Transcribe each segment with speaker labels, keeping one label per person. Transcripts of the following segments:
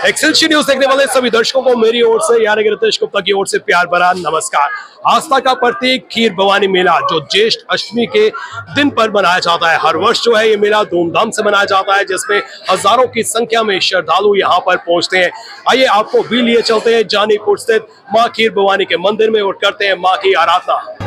Speaker 1: Excelsior news देखने वाले सभी दर्शकों को मेरी ओर से यानी कि रितेश गुप्ता की ओर से प्यार भरा नमस्कार। आस्था का प्रतीक खीर भवानी मेला जो ज्येष्ठ अष्टमी के दिन पर मनाया जाता है। हर वर्ष जो है ये मेला धूमधाम से मनाया जाता है, जिसमें हजारों की संख्या में श्रद्धालु यहाँ पर पहुंचते हैं। आइए आपको भी लिए चलते हैं जानीपुर स्थित माँ खीर भवानी के मंदिर में और करते हैं माँ की आराधना।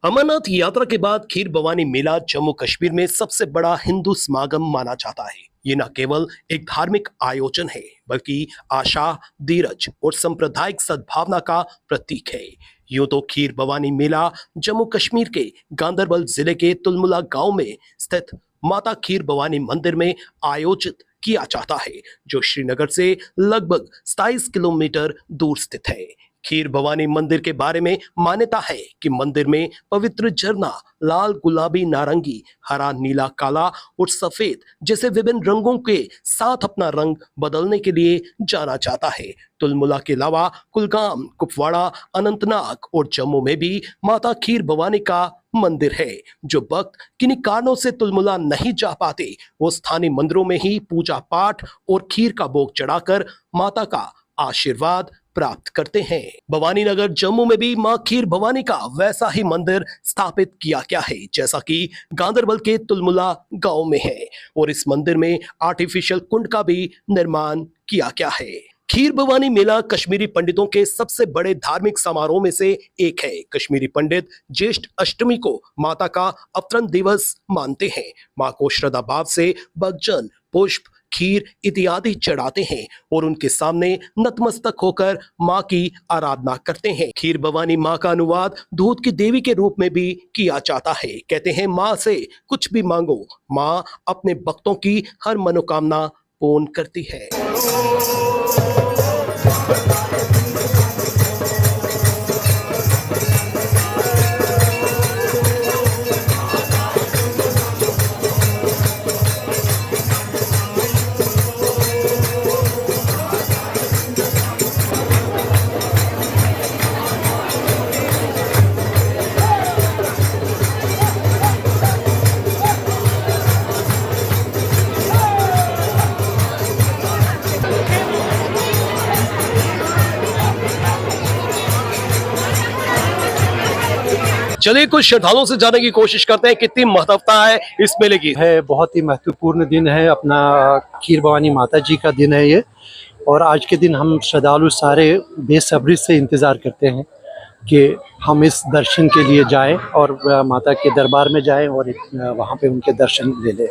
Speaker 1: अमरनाथ यात्रा के बाद खीर भवानी मेला जम्मू कश्मीर में सबसे बड़ा हिंदू समागम माना जाता है। ये न केवल एक धार्मिक आयोजन है बल्कि आशा, धीरज और सांप्रदायिक सद्भावना का प्रतीक है। यूं तो खीर भवानी मेला जम्मू कश्मीर के गांदरबल जिले के तुलमुला गांव में स्थित माता खीर भवानी मंदिर में आयोजित किया जाता है, जो श्रीनगर से लगभग 27 किलोमीटर दूर स्थित है। खीर भवानी मंदिर के बारे में मान्यता है कि मंदिर में पवित्र झरना लाल, गुलाबी, नारंगी, हरा, नीला, काला और सफेद जैसे विभिन्न रंगों के साथ अपना रंग बदलने के लिए जाना जाता है। तुलमुला के अलावा कुलगाम, कुपवाड़ा, अनंतनाग और जम्मू में भी माता खीर भवानी का मंदिर है। जो भक्त किन्हीं कारणों से तुलमुला नहीं जा पाते, वो स्थानीय मंदिरों में ही पूजा पाठ और खीर का भोग चढ़ाकर माता का आशीर्वाद प्राप्त करते हैं। भवानी नगर जम्मू में भी मां खीर भवानी का वैसा ही मंदिर स्थापित किया गया है जैसा कि गांदरबल के तुलमुला गांव में है, और इस मंदिर में आर्टिफिशियल कुंड का भी निर्माण किया गया है। खीर भवानी मेला कश्मीरी पंडितों के सबसे बड़े धार्मिक समारोह में से एक है। कश्मीरी पंडित ज्येष्ठ अष्टमी को माता का अवतरण दिवस मानते हैं। मां को श्रद्धा भाव से भजन, पुष्प, खीर इत्यादि चढ़ाते हैं और उनके सामने नतमस्तक होकर मां की आराधना करते हैं। खीर भवानी मां का अनुवाद दूध की देवी के रूप में भी किया जाता है। कहते हैं मां से कुछ भी मांगो, मां अपने भक्तों की हर मनोकामना पूर्ण करती है। चलिए कुछ श्रद्धालुओं से जानने की कोशिश करते हैं कितनी महत्वता है इस मेले की।
Speaker 2: है बहुत ही महत्वपूर्ण दिन है, अपना खीर भवानी माता जी का दिन है ये, और आज के दिन हम श्रद्धालु सारे बेसब्री से इंतज़ार करते हैं कि हम इस दर्शन के लिए जाएं और माता के दरबार में जाएं और वहाँ पे उनके दर्शन ले लें।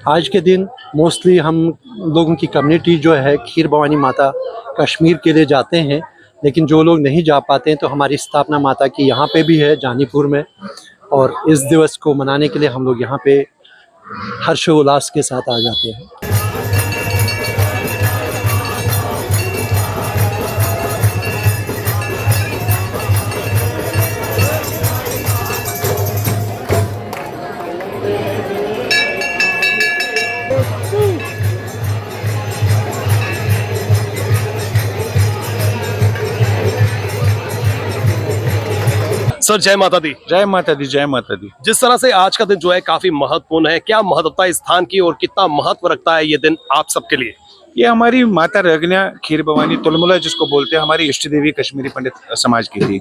Speaker 2: आज के दिन मोस्टली हम लोगों की कम्युनिटी जो है खीर भवानी माता कश्मीर के लिए जाते हैं, लेकिन जो लोग नहीं जा पाते हैं तो हमारी स्थापना माता की यहाँ पे भी है जानीपुर में, और इस दिवस को मनाने के लिए हम लोग यहाँ पे हर्षोल्लास के साथ आ जाते हैं।
Speaker 1: सर जय माता दी।
Speaker 3: जय माता दी, जय माता दी।
Speaker 1: जिस तरह से आज का दिन जो है काफी महत्वपूर्ण है, क्या महत्वता इस स्थान की और कितना महत्व रखता है ये दिन आप सबके लिए?
Speaker 3: ये हमारी माता रगना खीर भवानी तुलमुला जिसको बोलते हैं, हमारी इष्ट देवी कश्मीरी पंडित समाज की थी।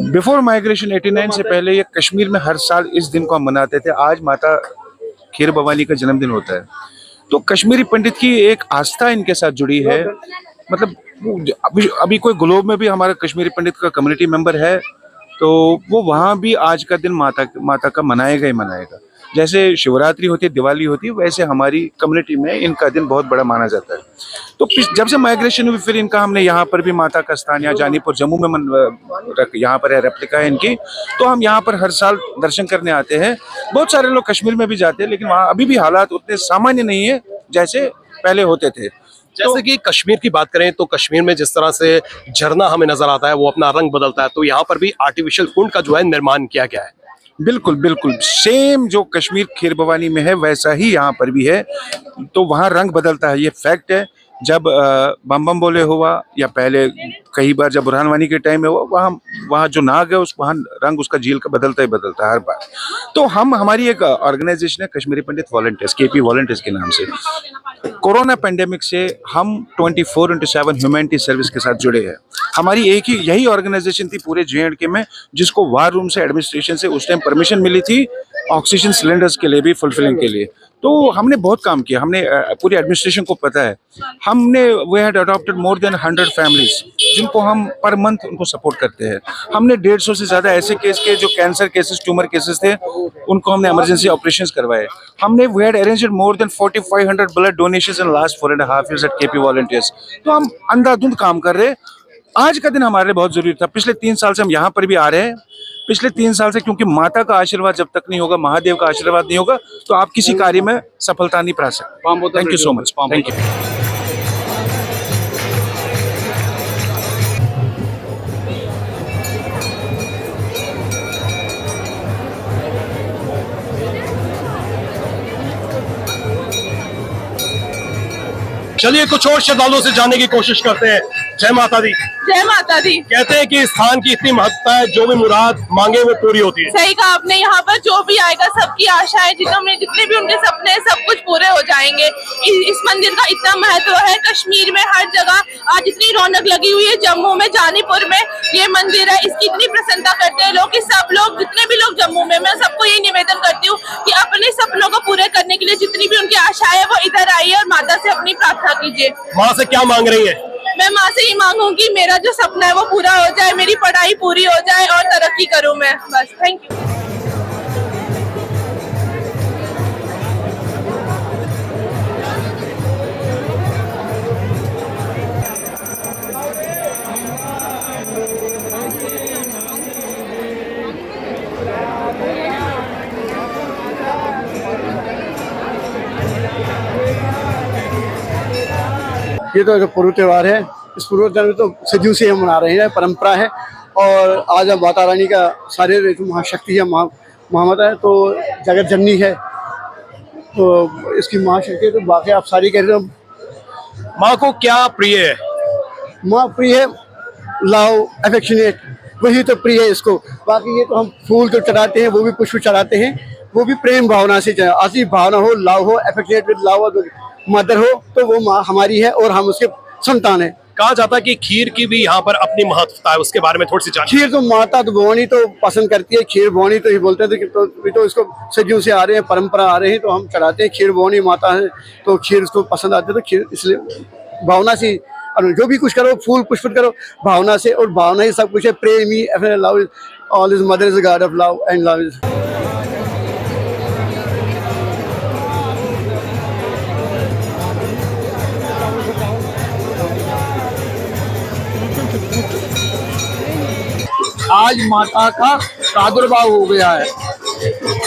Speaker 3: बिफोर माइग्रेशन 89 से पहले ये कश्मीर में हर साल इस दिन को हम मनाते थे। आज माता खीर भवानी का जन्मदिन होता है, तो कश्मीरी पंडित की एक आस्था इनके साथ जुड़ी है। मतलब अभी कोई ग्लोब में भी हमारा कश्मीरी पंडित का कम्युनिटी मेंबर है, तो वो वहाँ भी आज का दिन माता का मनाएगा ही मनाएगा। जैसे शिवरात्रि होती है, दिवाली होती है, वैसे हमारी कम्युनिटी में इनका दिन बहुत बड़ा माना जाता है। तो जब से माइग्रेशन हुई फिर इनका हमने यहाँ पर भी माता का स्थान, यहाँ जानीपुर जम्मू में यहाँ पर है, रेप्लिका है इनकी, तो हम यहाँ पर हर साल दर्शन करने आते हैं। बहुत सारे लोग कश्मीर में भी जाते हैं, लेकिन वहाँ अभी भी हालात उतने सामान्य नहीं है जैसे पहले होते थे।
Speaker 1: जैसे कि कश्मीर की बात करें तो कश्मीर में जिस तरह से झरना हमें नजर आता है, वो अपना रंग बदलता है, तो यहाँ पर भी आर्टिफिशियल कुंड का जो है निर्माण किया गया है।
Speaker 3: बिल्कुल बिल्कुल सेम जो कश्मीर खीर भवानी में है वैसा ही यहाँ पर भी है। तो वहाँ रंग बदलता है, ये फैक्ट है। जब बम बम बोले हुआ या पहले कई बार जब बुरहान वानी के टाइम में हुआ, वहाँ जो नाग है उस वहाँ रंग उसका झील का बदलता ही बदलता है हर बार। तो हमारी एक ऑर्गेनाइजेशन है कश्मीरी पंडित वॉलंटियर्स, केपी वॉलंटियर्स के नाम से। कोरोना पेंडेमिक से हम 24/7 ह्यूमैनिटी सर्विस के साथ जुड़े हैं। हमारी एक ही यही ऑर्गेनाइजेशन थी पूरे JNK में जिसको वार रूम से एडमिनिस्ट्रेशन से उस टाइम परमिशन मिली थी ऑक्सीजन सिलेंडर्स के लिए भी फुलफिलिंग के लिए। तो हमने बहुत काम किया, हमने पूरी एडमिनिस्ट्रेशन को पता है। हमने we had adopted more than 100 families जिनको हम पर मंथ उनको सपोर्ट करते हैं। हमने 150 से ज़्यादा ऐसे केस के जो कैंसर केसेस, ट्यूमर केसेस थे, उनको हमने इमरजेंसी ऑपरेशंस करवाए। हमने we had arranged more than 4500 blood donations in last 4.5 years at KP volunteers. तो हम अंधाधुंध काम कर रहे हैं। आज का दिन हमारे लिए बहुत जरूरी था। पिछले 3 साल से हम यहाँ पर भी आ रहे हैं। पिछले 3 साल से, क्योंकि माता का आशीर्वाद जब तक नहीं होगा, महादेव का आशीर्वाद नहीं होगा, तो आप किसी कार्य में सफलता नहीं पा सकते। Thank you so much. Thank you.
Speaker 1: चलिए कुछ और श्रद्धालुओं से जानने की कोशिश करते हैं। जय माता दी।
Speaker 4: जय माता दी।
Speaker 1: कहते हैं कि इस स्थान की इतनी महत्ता है, जो भी मुराद मांगे वो पूरी होती है।
Speaker 4: सही कहा आपने, यहाँ पर जो भी आएगा सबकी आशाएं, जितने भी उनके सपने हैं, सब कुछ पूरे हो जाएंगे। इस मंदिर का इतना महत्व है। कश्मीर में हर जगह आज इतनी रौनक लगी हुई है। जम्मू में जानीपुर में ये मंदिर है, इसकी इतनी प्रसन्नता करते हैं लोग कि सब लोग, जितने भी लोग जम्मू में, मैं सबको यही निवेदन करती हूँ कि अपने सपनों को पूरे करने के लिए जितनी भी उनकी आशाएं है वो इधर आइए और माता से अपनी प्रार्थना कीजिए।
Speaker 1: माँ से क्या मांग रही है?
Speaker 4: मैं माँ से ही मांगूंगी मेरा जो सपना है वो पूरा हो जाए, मेरी पढ़ाई पूरी हो जाए और तरक्की करूँ मैं, बस। Thank you.
Speaker 2: ये तो जो पूर्व त्यौहार है, इस पूर्व त्यौहार में तो सदियों से हम मना रहे हैं, परंपरा है। और आज अब माता रानी का सारे महाशक्ति है, महामाता है, तो जगत जननी है, तो इसकी महाशक्ति है। तो बाकी आप सारी कह रहे हो।
Speaker 1: माँ को क्या प्रिय है?
Speaker 2: माँ प्रिय है, लव, अफेक्शनेट, वही तो प्रिय है इसको। बाकी ये तो हम फूल तो चढ़ाते हैं, वो भी पुष्प चढ़ाते हैं, वो भी प्रेम भावना से, असली भावना हो, लव हो, अफेक्शनेट विद लव, मदर हो, तो वो माँ हमारी है और हम उसके संतान है।
Speaker 1: कहा जाता है कि खीर की भी यहाँ पर अपनी महत्वता है, उसके बारे में थोड़ी सी जानकारी।
Speaker 2: खीर तो माता तो भवानी तो पसंद करती है, खीर भवानी तो ही बोलते हैं। तो इसको सदियों से आ रहे हैं, परंपरा आ रहे हैं, तो हम चढ़ाते हैं। खीर भवानी माता है तो खीर उसको पसंद आती है, तो खीर इसलिए भावना से, और जो भी कुछ करो, फूल पुष्प करो भावना से, और भावना ही सब कुछ है। प्रेम ही love, all is mother is God of love and love is.
Speaker 5: आज माता का प्रादुर्भाव हो गया है।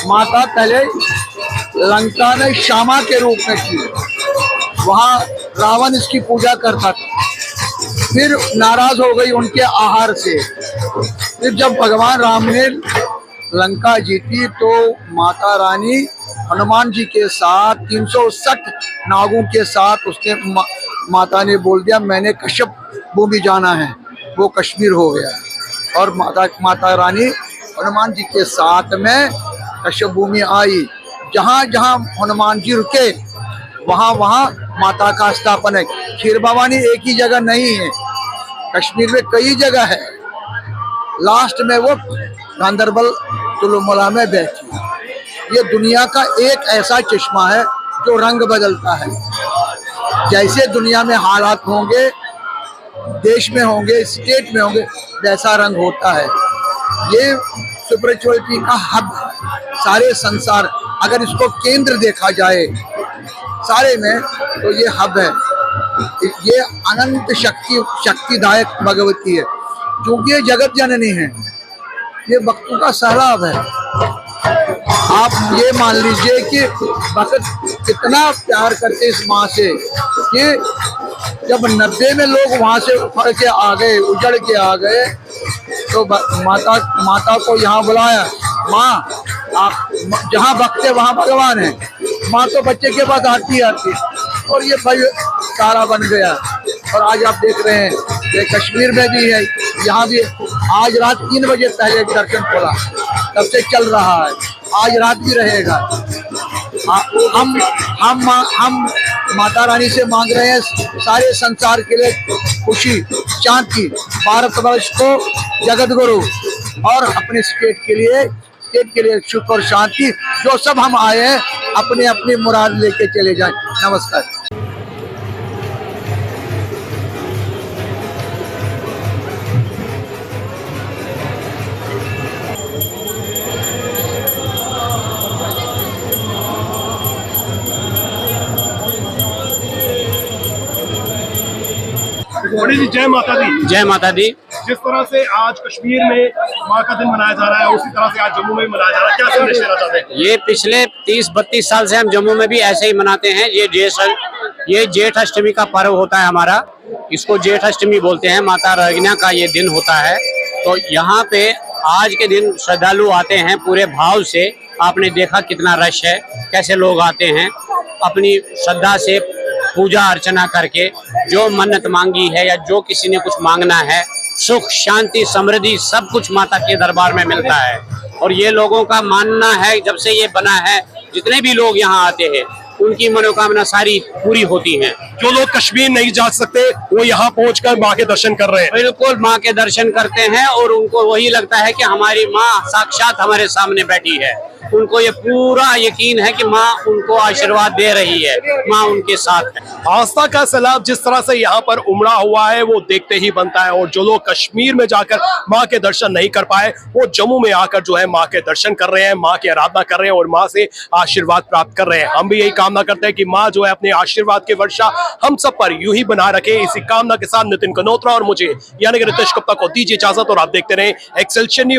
Speaker 5: माता पहले लंका में श्यामा के रूप में थी, वहाँ रावण इसकी पूजा करता था, फिर नाराज हो गई उनके आहार से। फिर जब भगवान राम ने लंका जीती तो माता रानी हनुमान जी के साथ 360 नागों के साथ उसने माता ने बोल दिया मैंने कश्यप भूमि जाना है, वो कश्मीर हो गया। और माता रानी हनुमान जी के साथ में कश्यप भूमि आई। जहाँ जहाँ हनुमान जी रुके वहाँ वहाँ माता का स्थापन है। खीर भवानी एक ही जगह नहीं है, कश्मीर में कई जगह है। लास्ट में वो गांधरबल तुलुमला में बैठी। ये दुनिया का एक ऐसा चश्मा है जो रंग बदलता है। जैसे दुनिया में हालात होंगे, देश में होंगे, स्टेट में होंगे, वैसा रंग होता है। ये स्पिरिचुअलिटी का हब, सारे संसार अगर इसको केंद्र देखा जाए सारे में तो ये हब है। ये अनंत शक्तिदायक भगवती है, क्योंकि ये जगत जननी है, ये भक्तों का सैलाब है। आप ये मान लीजिए कि भक्त कितना प्यार करते इस माँ से कि जब 90 में लोग वहाँ से उखड़ के आ गए, उजड़ के आ गए, तो माता को यहाँ बुलाया। माँ, आप जहाँ भक्त है वहाँ भगवान है। माँ तो बच्चे के पास आती और ये भाई सारा बन गया। और आज आप देख रहे हैं ये कश्मीर में भी है, यहाँ भी आज रात 3 बजे पहले दर्शन खोला, तब से चल रहा है, आज रात भी रहेगा। हम माता रानी से मांग रहे हैं सारे संसार के लिए खुशी, शांति, भारतवर्ष को जगत गुरु और अपने स्टेट के लिए सुख और शांति। जो सब हम आए हैं अपने अपनी मुराद लेके चले जाएं। नमस्कार।
Speaker 1: मोदी जी, जय माता दी।
Speaker 6: जय माता दी।
Speaker 1: जिस तरह से आज कश्मीर में माँ का दिन मनाया जा रहा है, उसी तरह से आज जम्मू में भी मनाया जा रहा है, क्या संदेश देना चाहते हैं?
Speaker 6: ये पिछले 30-32 साल से हम जम्मू में भी ऐसे ही मनाते हैं। ये जेठ अष्टमी का पर्व होता है हमारा, इसको जेठ अष्टमी बोलते हैं। माता रगना का ये दिन होता है। तो यहाँ पे आज के दिन श्रद्धालु आते हैं पूरे भाव से। आपने देखा कितना रश है, कैसे लोग आते हैं अपनी श्रद्धा से पूजा अर्चना करके, जो मन्नत मांगी है या जो किसी ने कुछ मांगना है, सुख शांति समृद्धि सब कुछ माता के दरबार में मिलता है। और ये लोगों का मानना है, जब से ये बना है, जितने भी लोग यहाँ आते हैं उनकी मनोकामना सारी पूरी होती हैं।
Speaker 1: जो लोग कश्मीर नहीं जा सकते वो यहाँ पहुंचकर माँ के दर्शन कर रहे हैं।
Speaker 6: बिल्कुल माँ के दर्शन करते हैं और उनको वही लगता है कि हमारी माँ साक्षात हमारे सामने बैठी है। उनको ये पूरा यकीन है कि माँ उनको आशीर्वाद दे रही है, माँ उनके साथ है।
Speaker 1: आस्था का सैलाब जिस तरह से यहाँ पर उमड़ा हुआ है वो देखते ही बनता है। और जो लोग कश्मीर में जाकर माँ के दर्शन नहीं कर पाए वो जम्मू में आकर जो है माँ के दर्शन कर रहे हैं, माँ की आराधना कर रहे हैं और माँ से आशीर्वाद प्राप्त कर रहे हैं। हम भी यही कामना करते हैं कि माँ जो है अपने आशीर्वाद की वर्षा हम सब पर यूं ही बना रखे। इसी कामना के साथ नितिन कनोत्रा और मुझे यानी कि रितेश गुप्ता को दीजिए इजाजत और आप देखते रहे एक्सेलशियर न्यूज।